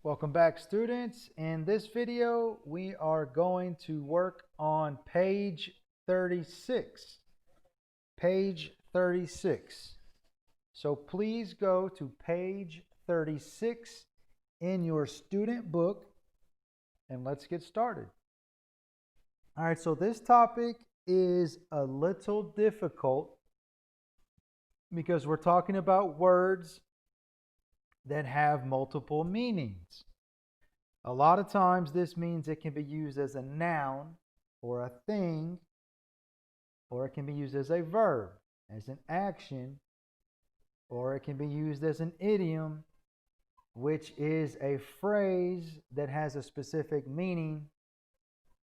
Welcome back, students. In this video, we are going to work on page 36. Page 36. So please go to page 36 in your student book and let's get started. All right, so this topic is a little difficult because we're talking about words that have multiple meanings. A lot of times this means it can be used as a noun or a thing, or it can be used as a verb, as an action, or it can be used as an idiom, which is a phrase that has a specific meaning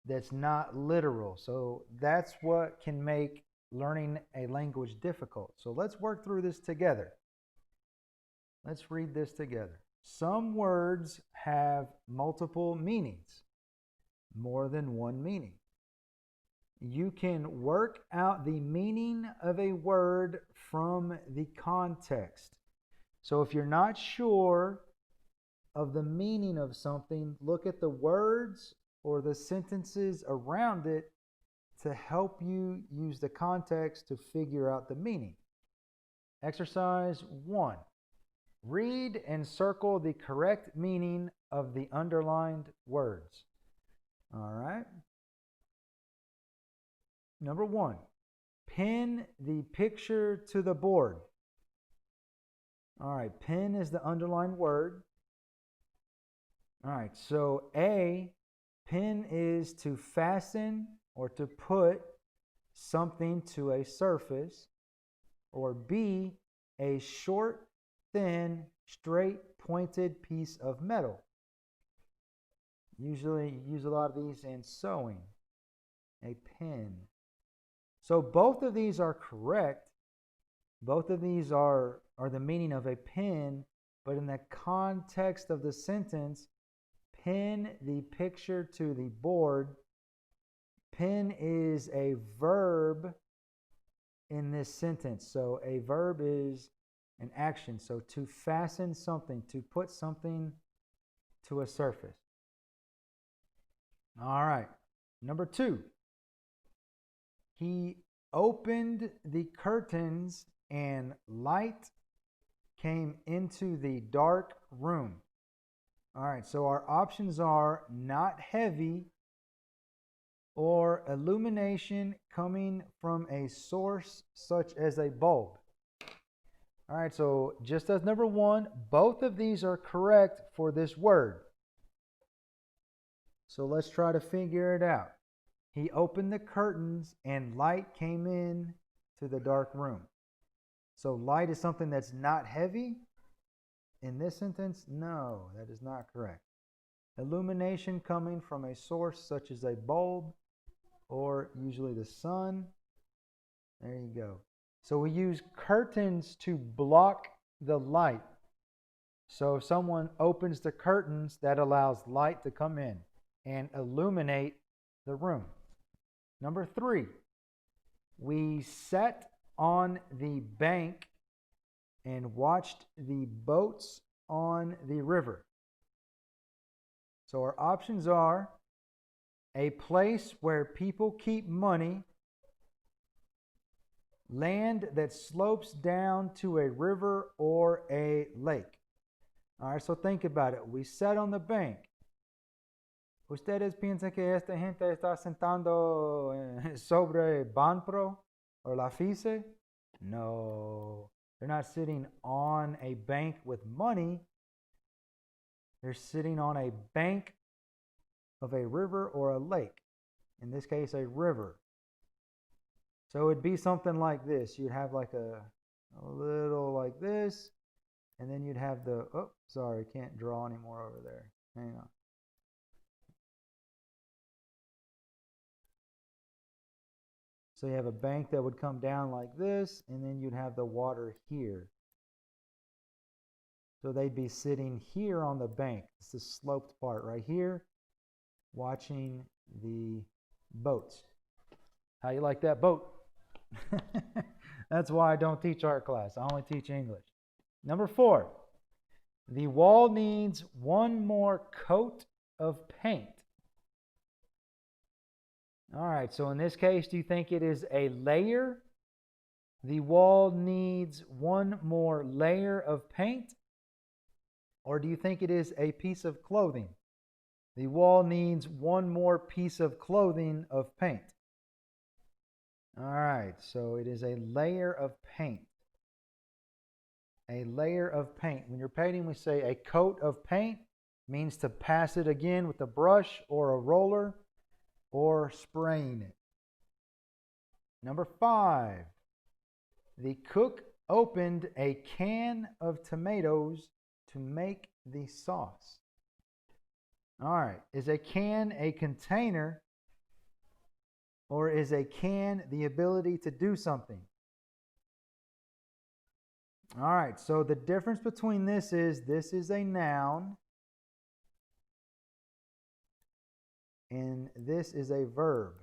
that's not literal. So that's what can make learning a language difficult. So let's work through this together. Let's read this together. Some words have multiple meanings, more than one meaning. You can work out the meaning of a word from the context. So if you're not sure of the meaning of something, look at the words or the sentences around it to help you use the context to figure out the meaning. Exercise 1. Read and circle the correct meaning of the underlined words. All right. Number 1, pin the picture to the board. All right, pin is the underlined word. All right, so A, pin is to fasten or to put something to a surface, or B, a short, thin, straight, pointed piece of metal. Usually you use a lot of these in sewing. A pin. So both of these are correct. Both of these are the meaning of a pin, but in the context of the sentence, pin the picture to the board. Pin is a verb in this sentence. So a verb is an action. So to fasten something, to put something to a surface. All right. Number 2. He opened the curtains and light came into the dark room. All right. So our options are not heavy or illumination coming from a source such as a bulb. All right, so just as number 1, both of these are correct for this word. So let's try to figure it out. He opened the curtains and light came in to the dark room. So light is something that's not heavy. In this sentence, no, that is not correct. Illumination coming from a source such as a bulb or usually the sun. There you go. So we use curtains to block the light. So if someone opens the curtains, that allows light to come in and illuminate the room. Number 3, we sat on the bank and watched the boats on the river. So our options are a place where people keep money, land that slopes down to a river or a lake. All right, so think about it. We sat on the bank. ¿Ustedes piensan que esta gente está sentando sobre Banpro or La Fice? No. They're not sitting on a bank with money. They're sitting on a bank of a river or a lake. In this case, a river. So it'd be something like this. You'd have like a little like this, and then you'd have the, oh, sorry, can't draw anymore over there. Hang on. So you have a bank that would come down like this, and then you'd have the water here. So they'd be sitting here on the bank. It's the sloped part right here, watching the boats. How you like that boat? That's why I don't teach art class. I only teach English. Number 4, The wall needs one more coat of paint. All right, so in this case, do you think it is a layer? The wall needs one more layer of paint? Or do you think it is a piece of clothing? The wall needs one more piece of clothing of paint. All right, so it is a layer of paint. A layer of paint. When you're painting, we say a coat of paint means to pass it again with a brush or a roller or spraying it. Number 5. The cook opened a can of tomatoes to make the sauce. All right, is a can a container, or is a can the ability to do something? All right, so the difference between this is a noun and this is a verb.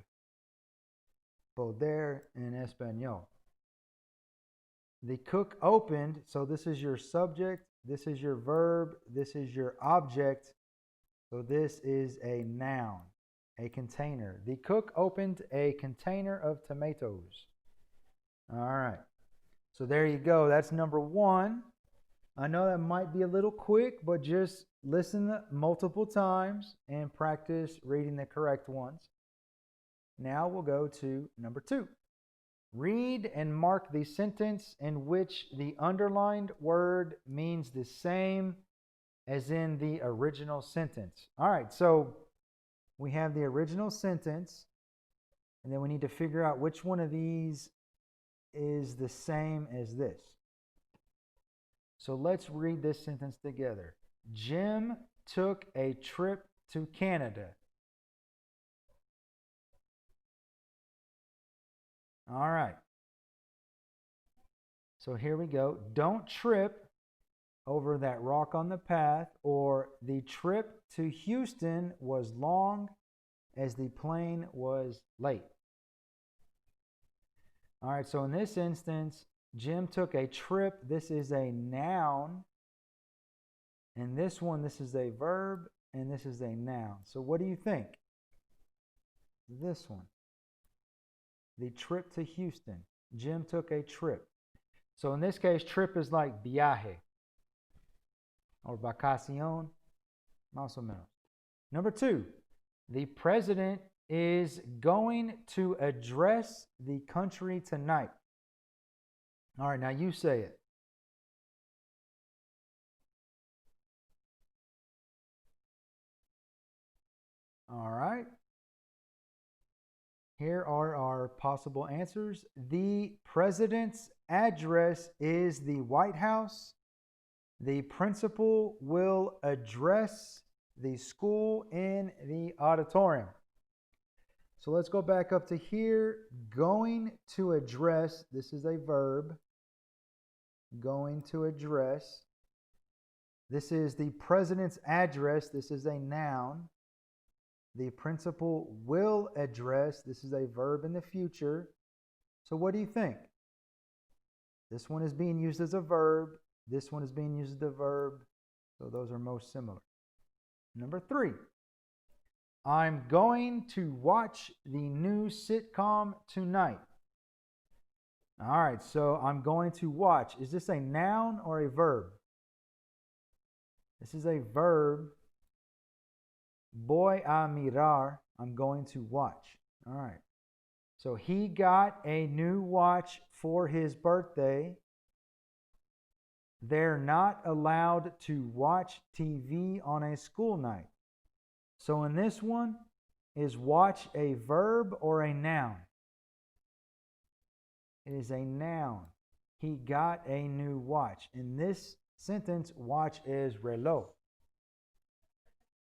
Poder en español. The cook opened, so this is your subject, this is your verb, this is your object. So this is a noun, a container. The cook opened a container of tomatoes. All right. So there you go. That's number 1. I know that might be a little quick, but just listen multiple times and practice reading the correct ones. Now we'll go to number 2. Read and mark the sentence in which the underlined word means the same as in the original sentence. All right, so we have the original sentence, and then we need to figure out which one of these is the same as this. So let's read this sentence together. Jim took a trip to Canada. All right. So here we go. Don't trip over that rock on the path, or the trip to Houston was long as the plane was late. All right, so in this instance, Jim took a trip. This is a noun. And this one, this is a verb, and this is a noun. So what do you think? This one. The trip to Houston. Jim took a trip. So in this case, trip is like viaje or vacación, más o menos. Number 2, the president is going to address the country tonight. All right, now you say it. All right. Here are our possible answers. The president's address is the White House. The principal will address the school in the auditorium. So let's go back up to here. Going to address, this is a verb. Going to address. This is the president's address. This is a noun. The principal will address. This is a verb in the future. So what do you think? This one is being used as a verb. This one is being used as a verb. So those are most similar. Number 3. I'm going to watch the new sitcom tonight. All right, so I'm going to watch. Is this a noun or a verb? This is a verb. Voy a mirar. I'm going to watch. All right. So he got a new watch for his birthday. They're not allowed to watch TV on a school night. So in this one, is watch a verb or a noun? It is a noun. He got a new watch. In this sentence, watch is reloj.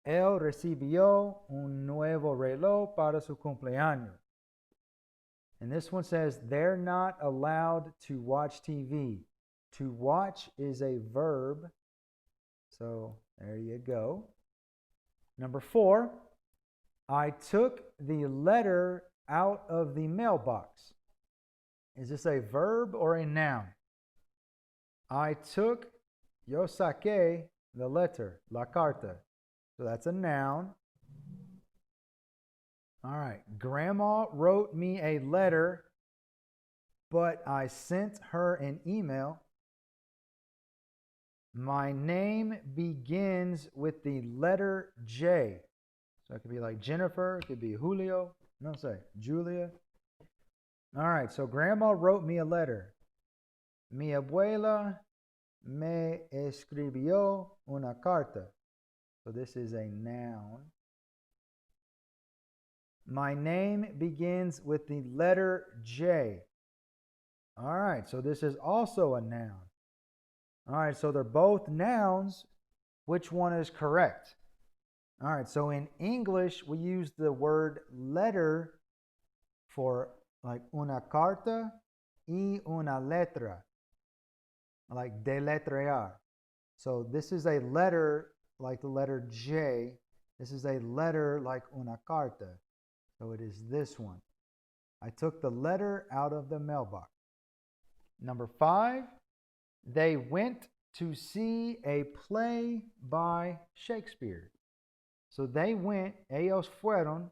Él recibió un nuevo reloj para su cumpleaños. And this one says they're not allowed to watch TV. To watch is a verb. So there you go. Number 4, I took the letter out of the mailbox. Is this a verb or a noun? I took, yo saqué the letter, la carta. So that's a noun. All right. Grandma wrote me a letter, but I sent her an email. My name begins with the letter J. So it could be like Jennifer, it could be Julio. No, say Julia. All right, so grandma wrote me a letter. Mi abuela me escribió una carta. So this is a noun. My name begins with the letter J. All right, so this is also a noun. All right, so they're both nouns. Which one is correct? All right, so in English, we use the word letter for like una carta y una letra, like deletrear. So this is a letter like the letter J. This is a letter like una carta. So it is this one. I took the letter out of the mailbox. Number 5, they went to see a play by Shakespeare. So they went, ellos fueron,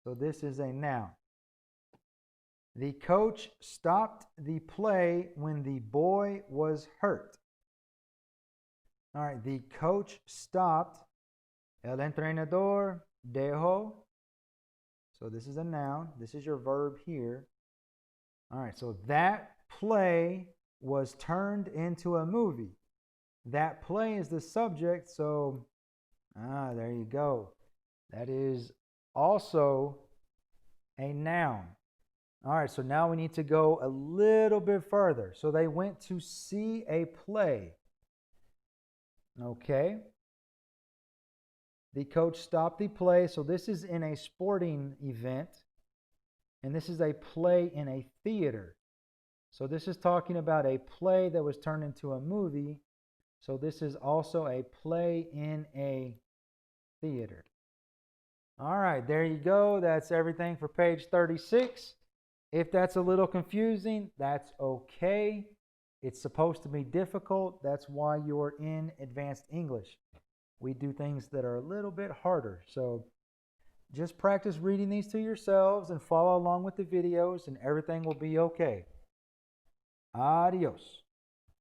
so this is a noun. The coach stopped the play when the boy was hurt. All right, the coach stopped. El entrenador dejó. So this is a noun. This is your verb here. All right, so that play was turned into a movie. That play is the subject, so there you go. That is also a noun. All right, so now we need to go a little bit further. So they went to see a play. Okay. The coach stopped the play. So this is in a sporting event. And this is a play in a theater. So this is talking about a play that was turned into a movie. So this is also a play in a theater. All right, there you go. That's everything for page 36. If that's a little confusing, that's okay. It's supposed to be difficult. That's why you're in advanced English. We do things that are a little bit harder. So just practice reading these to yourselves and follow along with the videos, and everything will be okay. Adios.